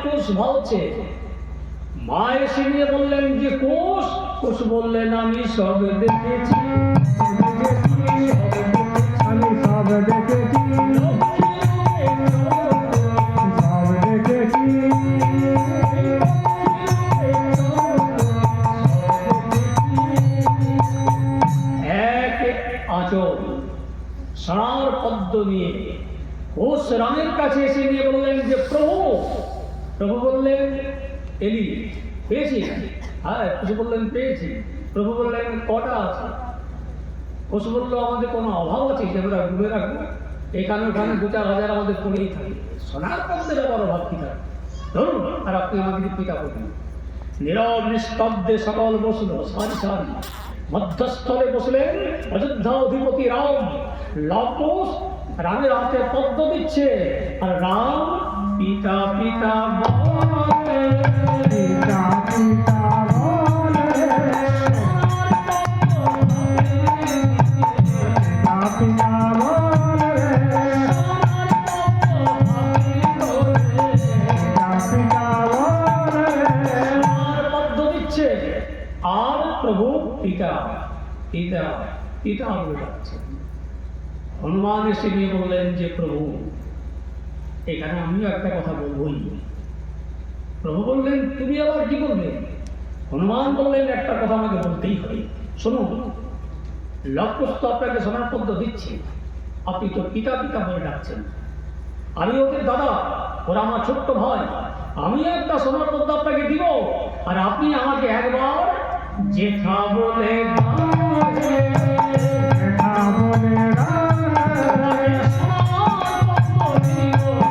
কোষ ভাবছে। মা এসে নিয়ে বললেন যে কোষ। কোষ বললেন আমি সব দেখেছি, আমি সব দেখেছি, সব দেখেছি। এক আঁচল সার পদ্ম নিয়ে কোষ রামের কাছে এসে নিয়ে বললেন যে প্রভু। প্রভু বললেন এলি পেয়েছি। হ্যাঁ, প্রভু বললেন পেয়েছি। প্রভু বললেন কটা আছে? কোষ বললো আমাদের কোনো অভাব আছে যে আমরা ডুবে রাখবো? এখানে ওখানে 2-4 হাজার আমাদের পড়েই থাকে, সোনার পদ্মের আবার অভাব কি থাকে? ধরুন, আর আপনি আমাদেরকে পিতা করবেন। নীরব নিস্তব্ধে সকল বসলো সারি সারি। মধ্যস্থলে বসলেন অযোধ্যা অধিপতি রাম। লবকুশ রামের হাতে পদ্ম দিচ্ছে, আর রাম পিতা পিতা বলে, পিতা পিতা বলে, পিতা পিতা বলে, পিতা পিতা বলে। আর পদ্ম দিচ্ছে, আর প্রভু পিতা পিতা পিতা বলে যাচ্ছে। হনুমান এসে নিয়ে বললেন যে প্রভু, এখানে আমিও একটা কথা বলবই। প্রভু বললেন তুমি আবার কি বলবে? হনুমান বললেন একটা কথা আমাকে বলতেই হবে, শুনুন। লবকুশ তো আপনাকে সোনার পদ্ম দিচ্ছে, আপনি তো পিতা পিতা বলে ডাকছেন। আমি ওদের দাদা, ওরা আমার ছোট্ট ভাই। আমি একটা সোনার পদ্ম আপনাকে দিব, আর আপনি আমাকে একবার জেঠা বলে ডাকবেন। জেঠা বলে ডাকে, জেঠা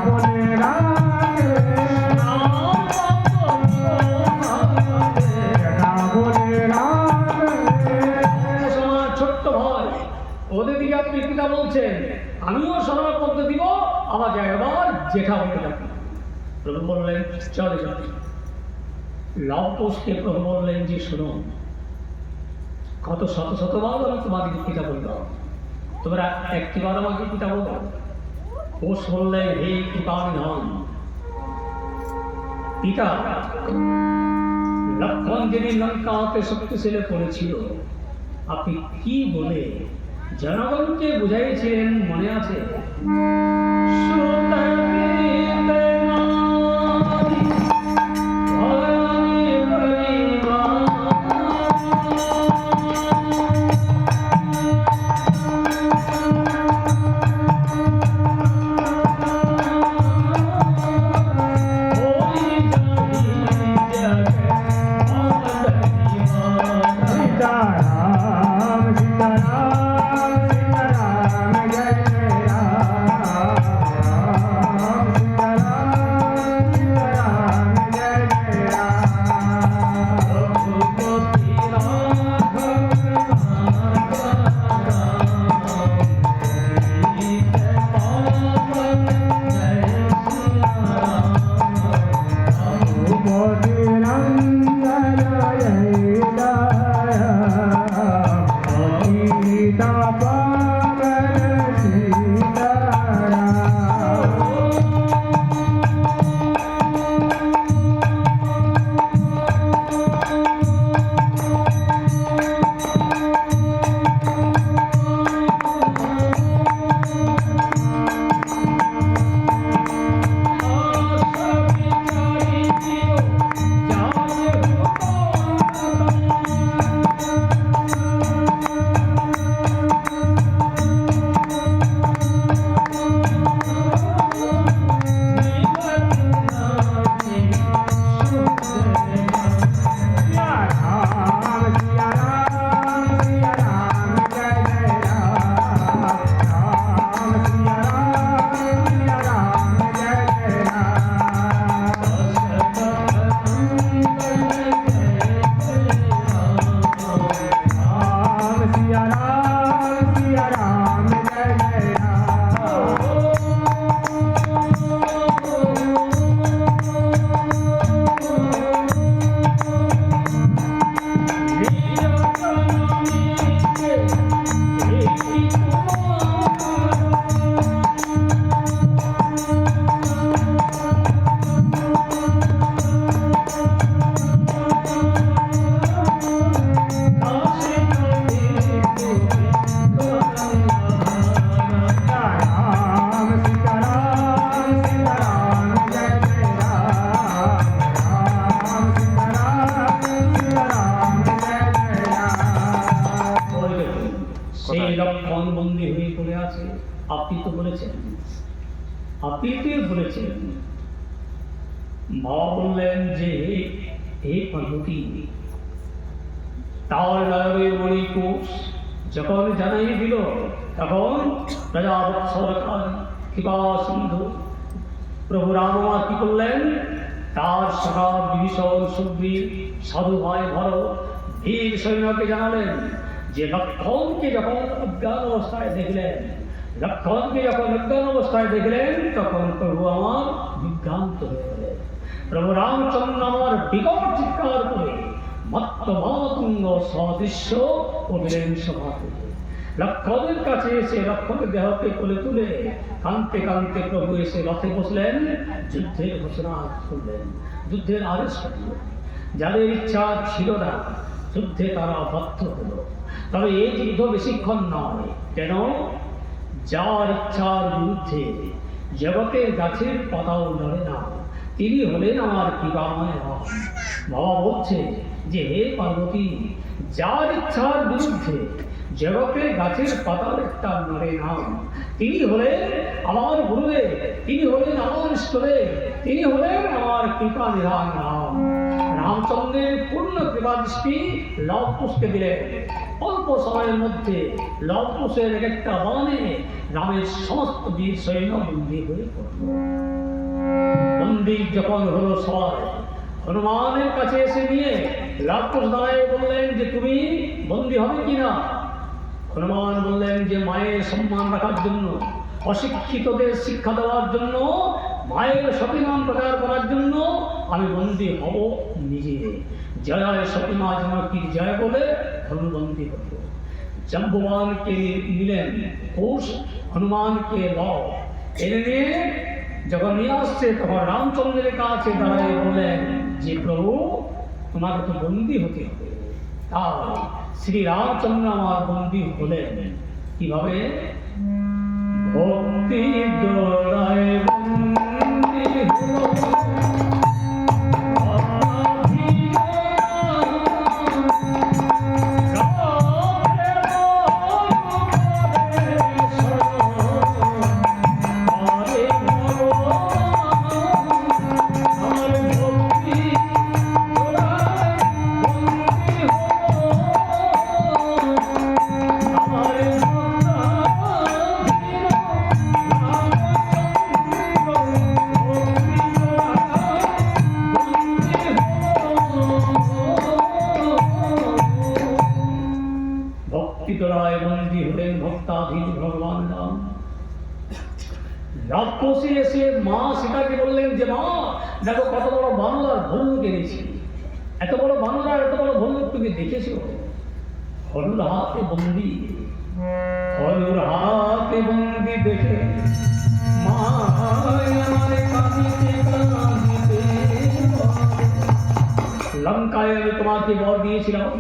বলে ডাকে, জেঠা বলে ডাকে। আমার ছোট্ট ভাই, ওদের দিকে আপনি পিতা বলছেন, আমিও সোনার পদ্ম দিব, আমাকে একবার জেঠা বলে ডাকি। প্রভু বললেন চলে চলে। লবকুশকে প্রভু বললেন যে শোনো, কত শত শতবার আমি তোমাদেরকে পিতা বললাম, তোমরা একটিবার আমাকে পিতা বলো। কোষ বললেন হে কৃপানিধন পিতা, লক্ষ্মণ যিনি লঙ্কাতে শক্তিশালী পড়েছিল, আপনি কি বলে জনগণকে বুঝাইছিলেন মনে আছে? सीताराम सीताराम सीताराम जय जय राम। বলেছেন, আপিতে বলেছেন। মা বললেন যে হে পার্বতী, তার নয়নের মণিকোষ যখন জানাই দিল, তখন প্রজাবৎসরকার কৃপা সিন্ধু প্রভু রামমা কি করলেন, তার সখা বিভীষণ, সুগ্রীব, সাধু ভাই ভরত, বীর সৈন্যকে জানালেন যে লক্ষণকে যখন অজ্ঞান অবস্থায় দেখলেন, তখন প্রভু আমার বিভ্রান্ত হয়ে গেলেন। প্রভু রামচন্দ্র আমার বিকট চিৎকার করে মত্তমাতুঙ্গ সদৃশ্য করিলেন সভা থেকে। লক্ষণের কাছে এসে লক্ষণের দেহকে কোলে তুলে কাঁদতে কাঁদতে প্রভু এসে রথে বসলেন, যুদ্ধের ঘোষণা করলেন, যুদ্ধের আদেশ করলেন। যাদের ইচ্ছা ছিল না যুদ্ধে, তারা বাধ্য হলো। তবে এই যুদ্ধ বেশিক্ষণ নয়, কেন? যার ইচ্ছার বিরুদ্ধে জগতের গাছের পাতাও নড়ে না, তিনি হলেন আমার কৃপাময় রাম। বাবা বলছে যে হে পার্বতী, যার ইচ্ছার বিরুদ্ধে জগতের গাছের পাতার একটা নড়ে না, তিনি হলেন আমার গুরুদেব, তিনি হলেন আমার ইষ্টদেব, তিনি হলেন আমার কৃপা নিধান রাম। রামচন্দ্রের পূর্ণ কৃপা দৃষ্টি লবকুশকে দিলেন। অল্প সময়ের মধ্যে লবকুশের একটা বাণে রামের সমস্ত বীর সৈন্য বন্দী হয়ে পড়ল। বন্দী যখন হলো সবাই, হনুমানের কাছে এসে নিয়ে লবকুশ দাঁড়ায় বললেন যে তুমি বন্দী হবে কিনা? হনুমান বললেন যে মায়ের সম্মান রাখার জন্য, অশিক্ষিতদের শিক্ষা দেওয়ার জন্য, মায়ের সতীনাম প্রচার করার জন্য আমি বন্দী হব নিজে। জয় সতীমা জনকীর জয় বলে হনুবন্দী হল। জাম্বুবানকে নিলেন কুশ, হনুমানকে লব এনে নিয়ে যখন নিয়ে আসছে, তখন রামচন্দ্রের কাছে দাঁড়ায় বললেন যে প্রভু, তোমাকে তো বন্দী হতে হবে। তাই শ্রী রামচন্দ্র আমার বন্দী হলেন কিভাবে? ভক্তি দোলায় বন্দী হলো, বন্দী হলেন ভক্তাধীন ভগবান রাম। রাক্ষসী এসে মা সীতাকে বললেন যে মা, দেখো কত বড় বানর আর ভল্লুক এনেছি। এত বড় বানর আর এত বড় ভল্লুক তুমি দেখেছো? হলুর হাতে বন্দি, হলুর হাতে বন্দি দেখে মা আমারে কাঁদিতে কাঁদিতে, লঙ্কায় আমি তোমাকে বর দিয়েছিলাম,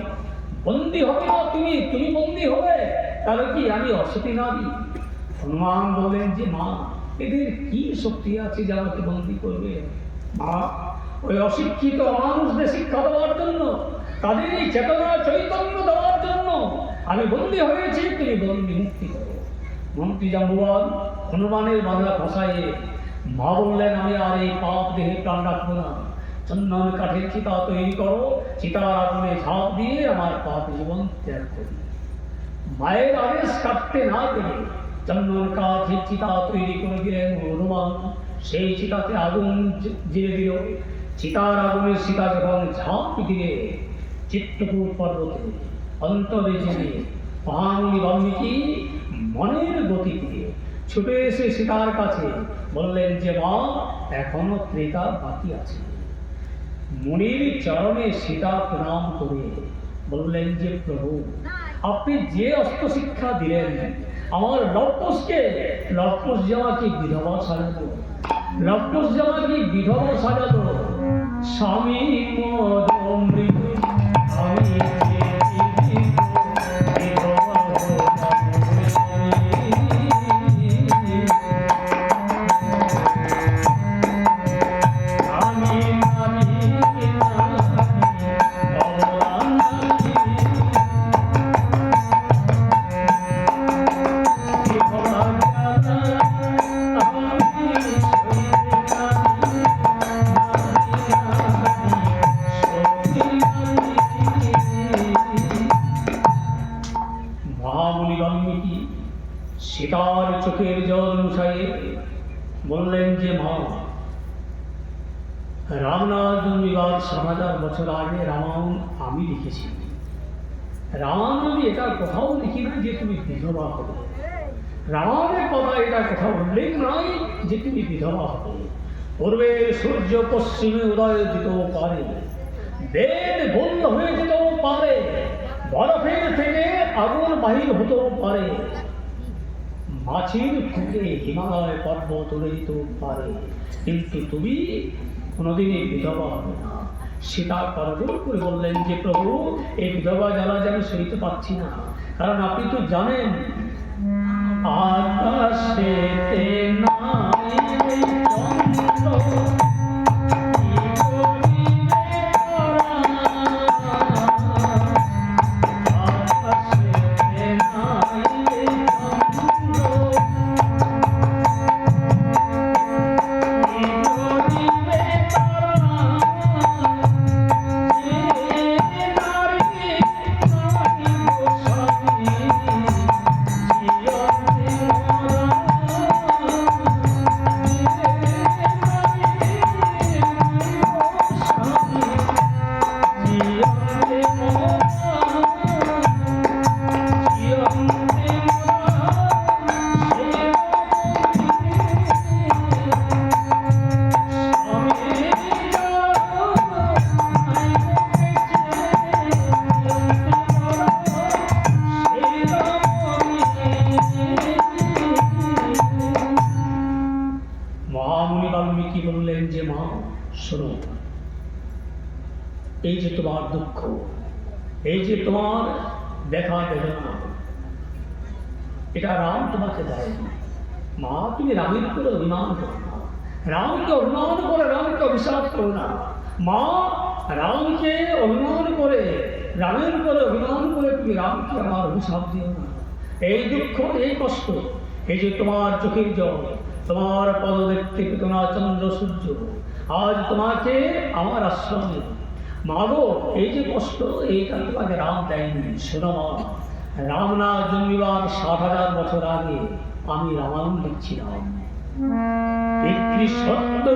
বন্দী হবে না তুমি, তুমি বন্দী হবে, তাহলে কি আমি অসতী নারী? হনুমান বলেন যে মা, এদের কি শক্তি আছে যে আমাকে বন্দী করবে? মা, ওই অশিক্ষিত মানুষদের শিক্ষা দেওয়ার জন্য, তাদের এই চেতনা চৈতন্য দেওয়ার জন্য আমি বন্দী হয়েছি, তুমি বন্দী মুক্তি করো। মন্ত্রী জাম্বুবান হনুমানের বাঁধা খসায়ে মা বললেন, আমি আর এই পাপ দেহে প্রাণ রাখবো না, চন্দন কাঠের চিতা তৈরি করো, চিতার আগুনে ঝাঁপ দিয়ে আমার পাপ জীবন ত্যাগ করি। মায়ের আদেশ কাটতে না পেরে চন্দন কাঠের চিতা তৈরি করে দিলেন হনুমান। সেই চিতাতে আগুন জ্বেলে দিল। চিতার আগুনে সীতা যখন ঝাঁপ দিলে চিত্রকূট পর্বতে অন্তরে জেনে মহামুনি বাল্মীকি মনের গতিতে ছুটে এসে সীতার কাছে বললেন যে মা, এখনো ত্রেতা বাকি আছে। মুনির চরণে সীতা প্রণাম করে বললেন যে প্রভু, আপনি যে অস্ত্র শিক্ষা দিলেন আমার লবকুশকে, লবকুশ জামাকে বিধবা সাজালো, লবকুশ জামাকে বিধবা সাজালো। স্বামী মদ মৃত আমি মা, রামনাথ জন্মিবার 7,000 বছর আগে রামায়ণ আমি লিখেছি। রামায়ণ আমি এটা কোথাও লিখি না যে তুমি বিধবা হবে। রামায়ণের কথা এটা কোথাও উল্লেখ নাই যে তুমি বিধবা হবে। পূর্বে সূর্য পশ্চিমে উদয় দিতেও পারে, বেদ বন্ধ হয়ে যেতেও পারে, বরফের থেকে আগুন বাহির হতেও পারে, মাছির থেকে হিমালয় পর্বত উড়ে যেতেও পারে, কিন্তু তুমি কোনোদিনই বিধবা হবে না। সীতা করজোর করে বললেন যে প্রভু, এই বিধবা জ্বালা যে আমি সইতে পারছি না, কারণ আপনি তো জানেন আকাশেতে নাই চন্দ্র, মহামুনি বাল্মীকি বললেন যে মা শোনো, এই যে তোমার দুঃখ, এই যে তোমার দেখা বেদনা, এটা রাম তোমাকে দেয়নি। মা, তুমি রামের উপরে অভিমান করো না, রামকে অভিমান করে রামকে অভিশাপ করো না। মা, রামকে অভিমান করে, রামের উপরে অভিমান করে তুমি রামকে আমার অভিশাপ দিও না। এই দুঃখ, এই কষ্ট, এই যে তোমার চোখের জল, তোমার পদ দেখতে পেত না চন্দ্র সূর্য, আজ তোমাকে আমার আশ্রমে, মা গো, এই যে কষ্ট, এইটা তোমাকে রাম দেয়নি। শোনো মা, রামনাথ জন্মিবার 7,000 বছর আগে আমি রামায়ণ লিখছিলাম। একটি সত্য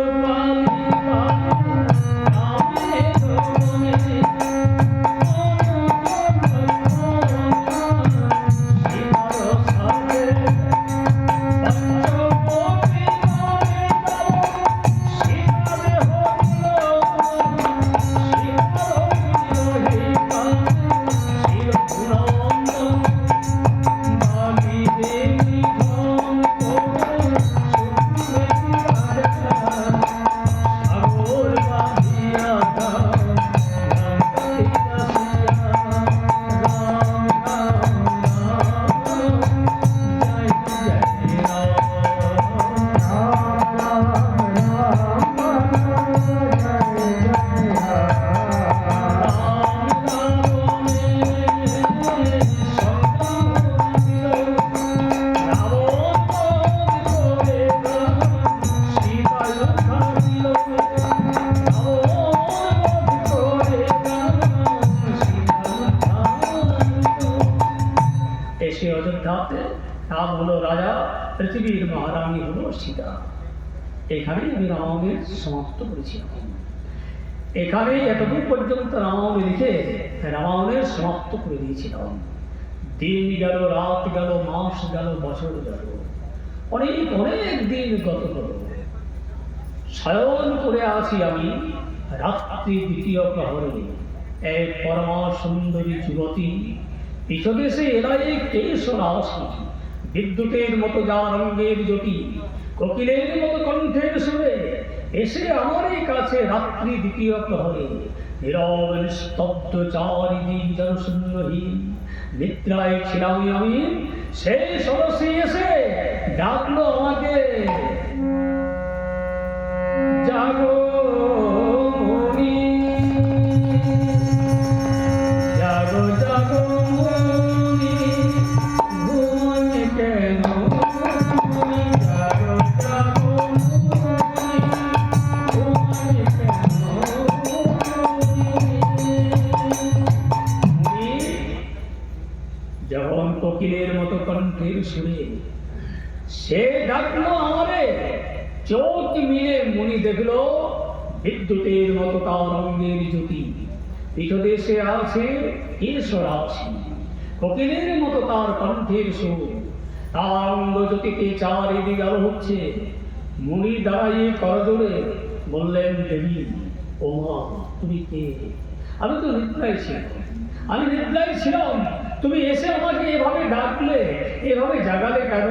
এসে অযোধ্যাতে নাম হলো রাজা, পৃথিবীর মহারানী হলো সীতা। এখানেই আমি রামায়ণের সমাপ্ত করেছিলাম। এখানেই এতদূর পর্যন্ত রামায়ণ লিখে রামায়ণের সমাপ্ত করে দিয়েছিলাম। দিন গেল, রাত গেল, মাস গেল, বছর গেল, অনেক অনেক দিন গত হলো। শয়ন করে আছি আমি রাত্রি 2য় প্রহরে। এক পরমা সুন্দরী যুবতী পিছদেশে এলাই কেশ রাশি, বিদ্যুতের মতো যার রঙ্গের জ্যোতি, কোকিলের মতো কণ্ঠের সুরে এসে আমারই কাছে রাত্রি 2য় প্রহরে। নীরব নিস্তব্ধ চারিদিক জনশূন্যহীন নিদ্রায় ছিলাম আমি, সেই সরসে এসে ডাকলো আমাকে, জাগো মনি, জাগো জাগো মনি, ঘুমোনি কেন মনি, জাগো জাগো মনি, ঘুমোনি কেন মনি। যখন কোকিলের মতো কণ্ঠের সুরে সে ডাকলো আমারে, চোখ মিলে মুনি দেখলো বিদ্যুতের মতো তার অঙ্গের জ্যোতি, পিঠদেশে আছে ঈশ্বর আছে, কোকিলের মতো তার কণ্ঠের সুর, তার অঙ্গ জ্যোতিতে চারিদিকে আলো হচ্ছে। মুনি দাঁড়িয়ে করজোড়ে বললেন, দেবী ও মা, তুমি কে? আমি তো নিদ্রায় ছিলাম, আমি নিদ্রায় ছিলাম, তুমি এসে আমাকে এভাবে ডাকলে, এভাবে জাগালে কেন?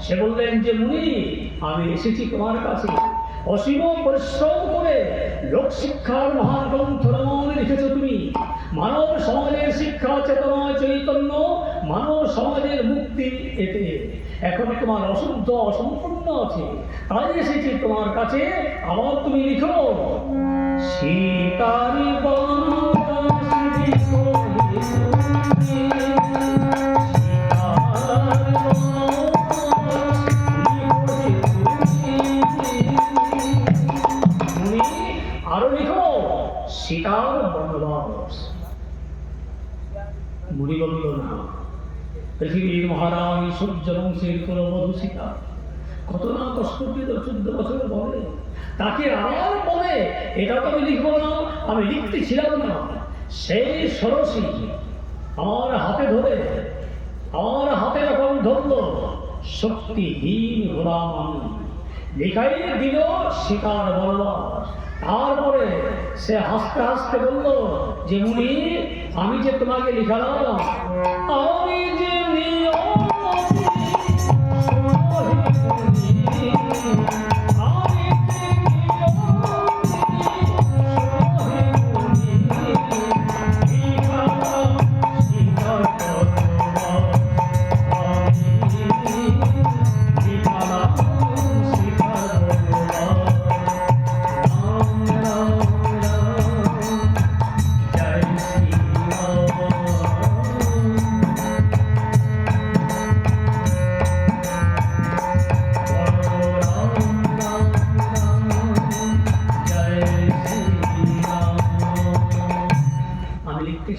সে বললেন যে মুনি, আমি এসেছি তোমার কাছে। অসীম পরিশ্রম করে লোকশিক্ষার মহান গ্রন্থ রামায়ণ লিখেছ তুমি। মানব সমাজের শিক্ষা, চেতনা, চৈতন্য, মানব সমাজের মুক্তি এতে এখন তোমার অশুদ্ধ অসম্পূর্ণ আছে, তাই এসেছি তোমার কাছে। আবার তুমি লিখো, সীতারি বনবাসী আরো লিখো, সীতার বনবাস। মুনি বলল, না, পৃথিবীর মহারানী সূর্যবংশের কুলবধূ সীতা কত না কষ্ট পেল 14 বছর বলে, তাকে আর বলে এটা তো আমি লিখবো না, আমি লিখতে ছিলাম না। সেই ষোড়শী আমার হাতে ধরে, আমার হাতে যখন ধরলো, শক্তিহীন হলাম আমি, লিখাই দিল সীতার বনবাস। তারপরে সে হাসতে হাসতে বলল যে মুনি, আমি যে তোমাকে লিখালাম, আমি যে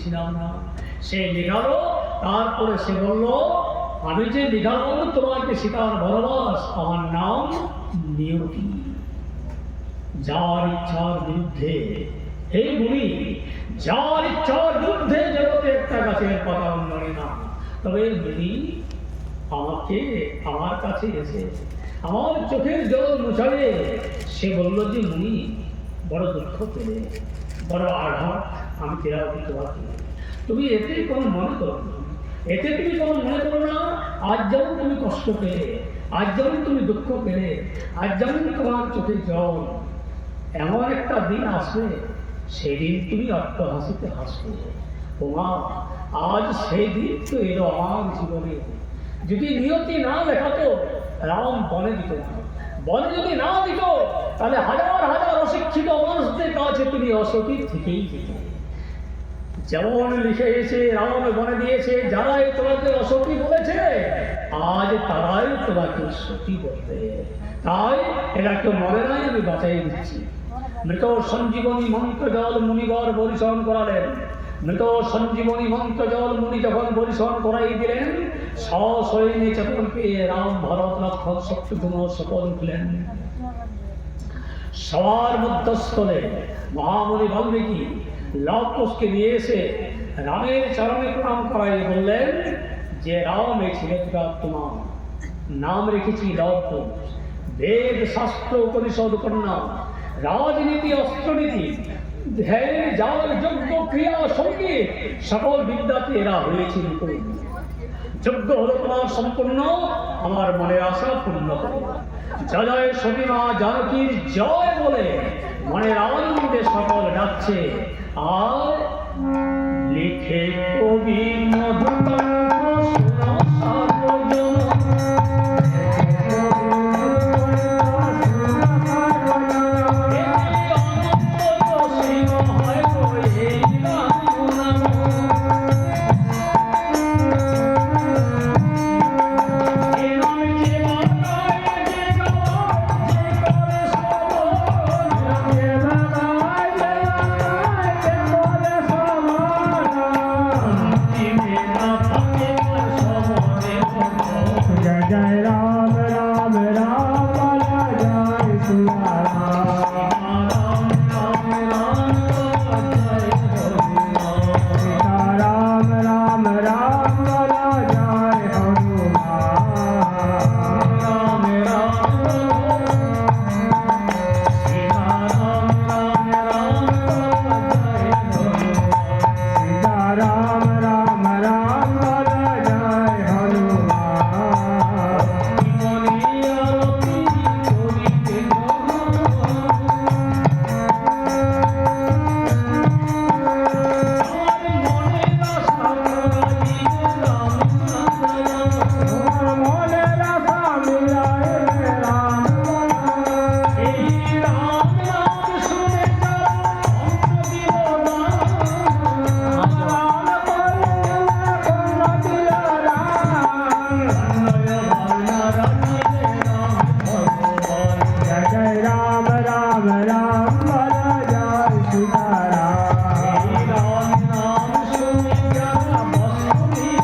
ছিলাম না, সে লিখালো। তারপরে সে বলল, আমি যে লিখালাম তোমাকে সীতার বনবাস, আমার নাম নিয়তি। যার ইচ্ছার বিরুদ্ধে, হে মুনি, যার ইচ্ছার বিরুদ্ধে জগতে একটা গাছের পাতা নড়ে না। তবে মুনি আমাকে, আমার কাছে এসে আমার চোখের জল মুছালে সে বলল যে মুনি, বড় দুঃখ পেলে, বড় আঘাত আমি তেরাও দিতে পারি। তুমি এতে কোনো মনে করো না, এতে তুমি কোনো মনে করো না। আজ যেমন তুমি কষ্ট পেলে, আজ যেমন তুমি দুঃখ পেলে, আজ যেমন তোমার চোখে জল, এমন একটা দিন আসবে সেদিন তুমি অট্টহাসিতে হাসবে। ও মা, আজ সেই দিন তো এলো আমার জীবনে। যদি নিয়তি না দেখাতো, রাম বনে দিত না। বনে যদি না দিত, তাহলে হাজার হাজার অশিক্ষিত মানুষদের কাছে তুমি অসতী থেকেই যেত। যেমন লিখে এসে রাম বনে দিয়েছে, যারাই তোমাকে অসতী বলেছে, আজ তারাই তোমাকে সতী বলবে। তাই এটাকে মনে নাই, আমি বাঁচাই দিচ্ছি। মৃত সঞ্জীবনী মন্ত্র জল মুনিবর পরিশন করালেন। মৃত সঞ্জীবনী মন্ত্র জল মুনি যখন পরিশন করাই দিলেন, সসৈন্যে চেতন পেয়ে রাম, ভরত, লক্ষ্মণ, শত্রুঘ্ন সকল উঠলেন। সবার মধ্যস্থলে মহামুনি বাল্মীকি লবকুশকে নিয়ে এসে রামের চরণে প্রণাম করাই বললেন যে রাম, এই ছেলেটা তোমার নাম রেখেছি লবকুশ। বেদ, শাস্ত্র, উপনিষদ, কন্যা, রাজনীতি, অস্ত্রনীতি, ধ্যান, যাগ, যজ্ঞ, ক্রিয়া, সঙ্গীত, সকল বিদ্যাতে এরা হয়েছে নিপুণ। যজ্ঞ হল তোমার সম্পূর্ণ, আমার মনের আশা পূর্ণ করো। জয় জয় সতী মা জানকীর জয় বলে মনের আনন্দে সকল ডাকছে। আর লিখে কবি মধুর राम राम राम बोला जाए हनुमान सीता राम राम राम बोला जाए हनुमान मोले रसा मिलाए राम जय जय राम राम राम बोला जाए सीता राम राम सुने जाए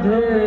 Radhe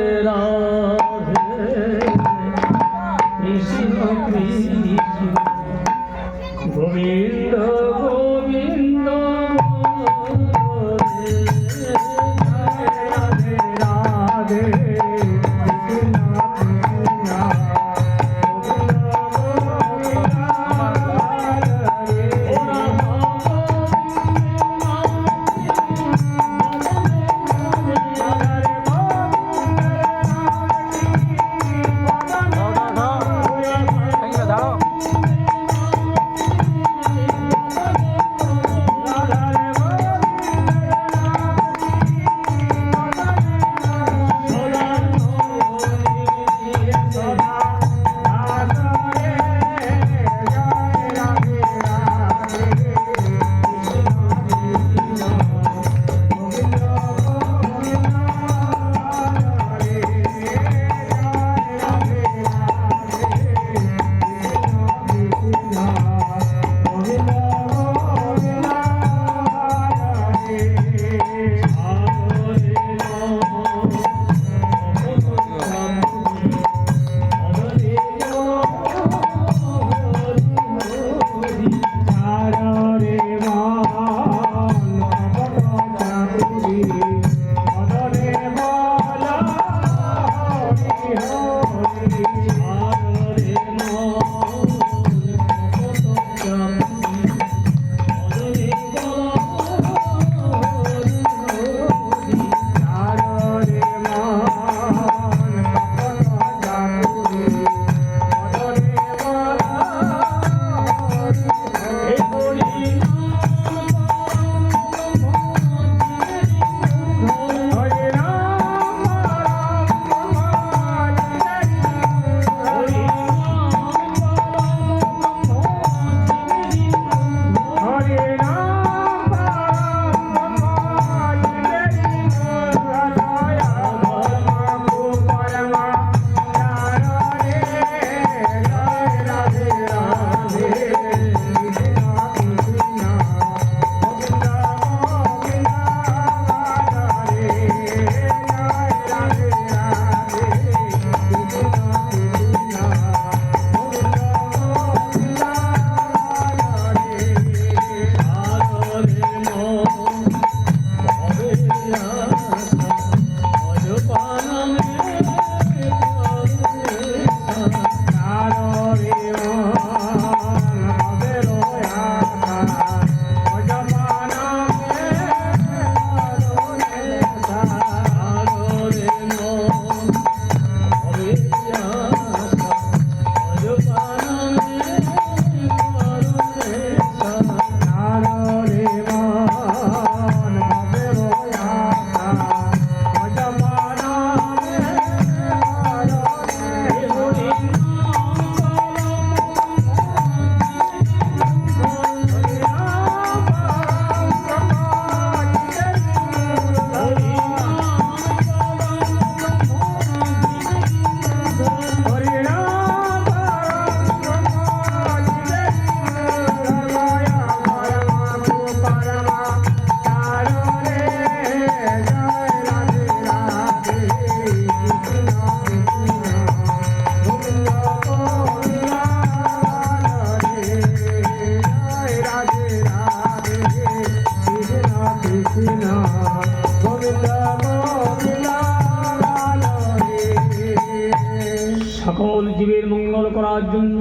সকল জীবের মঙ্গল করার জন্য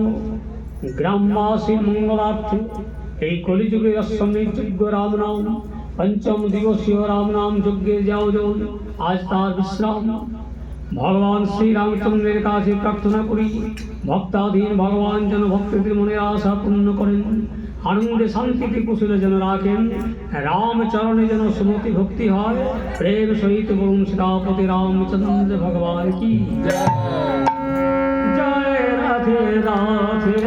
গ্রামবাসীর মঙ্গলার্থে এই কলিযুগের অশ্বমেধ যজ্ঞ রাম নাম পঞ্চম দিবসীয় রাম নাম যজ্ঞের যাওজন আজ তার বিশ্রাম। ভগবান শ্রী রামচন্দ্রের কাছে প্রার্থনা করি ভক্তাধীন ভগবান যেন ভক্তদের মনের আশা পূর্ণ করেন, আনন্দে শান্তিতে কুশলে যেন রাখেন, রামচরণে যেন সুমতি ভক্তি হয়। প্রেম সহিত বলুন সীতাপতি রামচন্দ্র ভগবান কি জয়। রাধে রাধে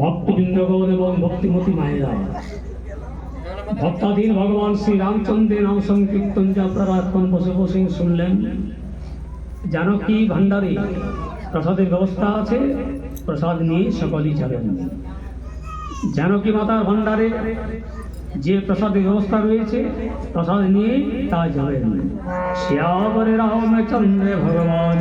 ভক্তবৃন্দগণ এবং ভক্তিমতী মায়েরা, ভক্তাধীন ভগবান শ্রী রামচন্দ্রের নাম সংকীর্তন যে আপনারা এখন বসে বসে শুনলেন। জানকী ভান্ডারে প্রসাদের ব্যবস্থা আছে, প্রসাদ নিয়ে সকলেই যাবেন। জানকী মাতার ভান্ডারে যে প্রসাদের ব্যবস্থা রয়েছে প্রসাদ নিয়ে তা যাবেন। শ্যামরে রামচন্দ্র ভগবান